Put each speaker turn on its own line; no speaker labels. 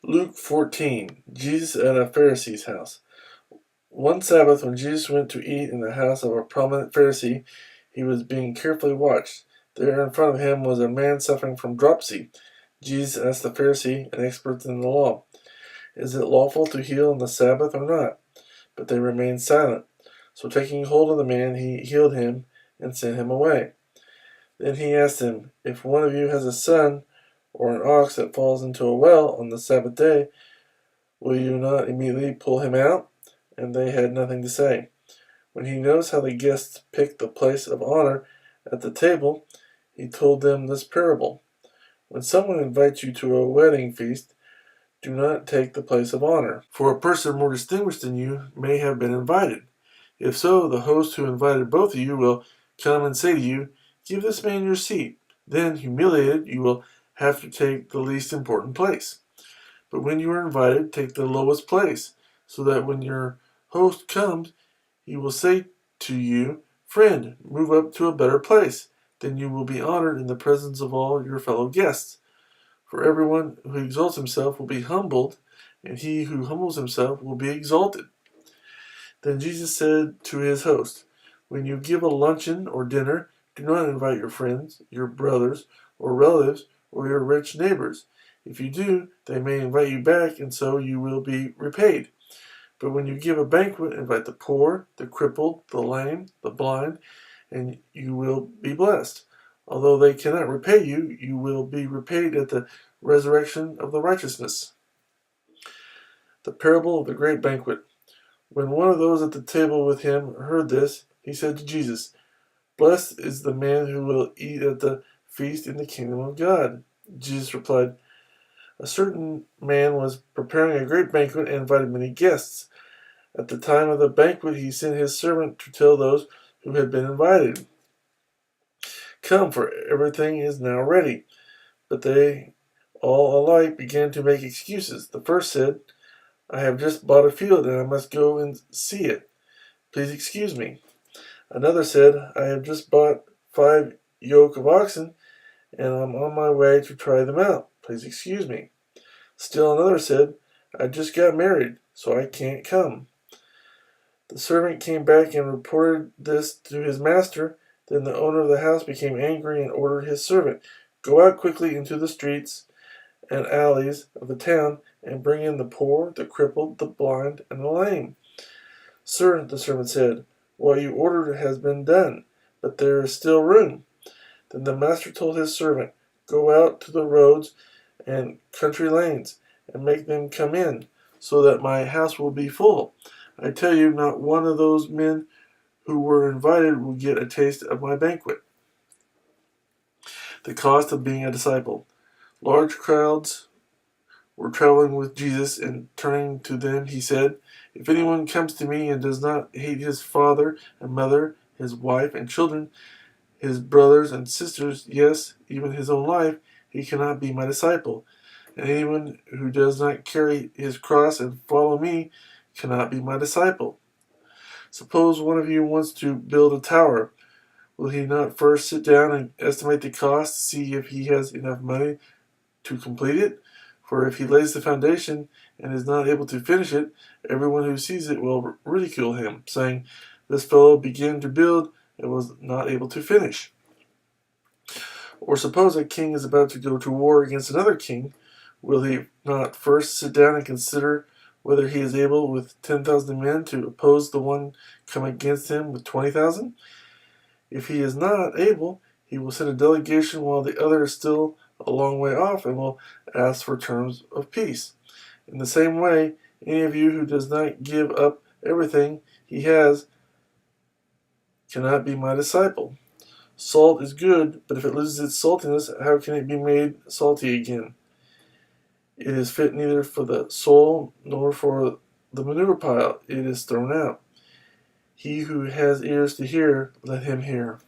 Luke 14. Jesus at a Pharisee's house. One Sabbath, when Jesus went to eat in the house of a prominent Pharisee, he was being carefully watched. There in front of him was a man suffering from dropsy. Jesus asked the Pharisee, an expert in the law, "Is it lawful to heal on the Sabbath or not?" But they remained silent. So taking hold of the man, he healed him and sent him away. Then he asked him, "If one of you has a son or an ox that falls into a well on the Sabbath day, will you not immediately pull him out?" And they had nothing to say. When he noticed how the guests picked the place of honor at the table, he told them this parable. When someone invites you to a wedding feast, do not take the place of honor, for a person more distinguished than you may have been invited. If so, the host who invited both of you will come and say to you, "Give this man your seat." Then, humiliated, you will have to take the least important place. But when you are invited, take the lowest place, so that when your host comes, he will say to you, "Friend, move up to a better place." Then you will be honored in the presence of all your fellow guests. For everyone who exalts himself will be humbled, and he who humbles himself will be exalted. Then Jesus said to his host, "When you give a luncheon or dinner, do not invite your friends, your brothers, or relatives, or your rich neighbors. If you do, they may invite you back, and so you will be repaid. But when you give a banquet, invite the poor, the crippled, the lame, the blind, and you will be blessed. Although they cannot repay you, you will be repaid at the resurrection of the righteousness." The parable of the great banquet. When one of those at the table with him heard this, he said to Jesus, "Blessed is the man who will eat at the feast in the kingdom of God." Jesus replied, "A certain man was preparing a great banquet and invited many guests. At the time of the banquet, he sent his servant to tell those who had been invited, 'Come, for everything is now ready.' But they all alike began to make excuses. The first said, 'I have just bought a field and I must go and see it. Please excuse me.' Another said, 'I have just bought 5 yoke of oxen and I'm on my way to try them out. Please excuse me.' Still another said, 'I just got married, so I can't come.' The servant came back and reported this to his master. Then the owner of the house became angry and ordered his servant, 'Go out quickly into the streets and alleys of the town and bring in the poor, the crippled, the blind, and the lame.' 'Sir,' the servant said, 'what you ordered has been done, but there is still room.' Then the master told his servant, 'Go out to the roads and country lanes and make them come in, so that my house will be full. I tell you, not one of those men who were invited will get a taste of my banquet.'" The cost of being a disciple. Large crowds were traveling with Jesus, and turning to them, he said, "If anyone comes to me and does not hate his father and mother, his wife and children, his brothers and sisters, yes, even his own life, he cannot be my disciple. And anyone who does not carry his cross and follow me cannot be my disciple. Suppose one of you wants to build a tower. Will he not first sit down and estimate the cost to see if he has enough money to complete it? For if he lays the foundation and is not able to finish it, everyone who sees it will ridicule him, saying, 'This fellow began to build and was not able to finish.' Or suppose a king is about to go to war against another king. Will he not first sit down and consider whether he is able with 10,000 men to oppose the one come against him with 20,000? If he is not able, he will send a delegation while the other is still a long way off and will ask for terms of peace. In the same way, any of you who does not give up everything he has cannot be my disciple. Salt is good, but if it loses its saltiness, how can it be made salty again? It is fit neither for the soil nor for the manure pile. It is thrown out. He who has ears to hear, let him hear."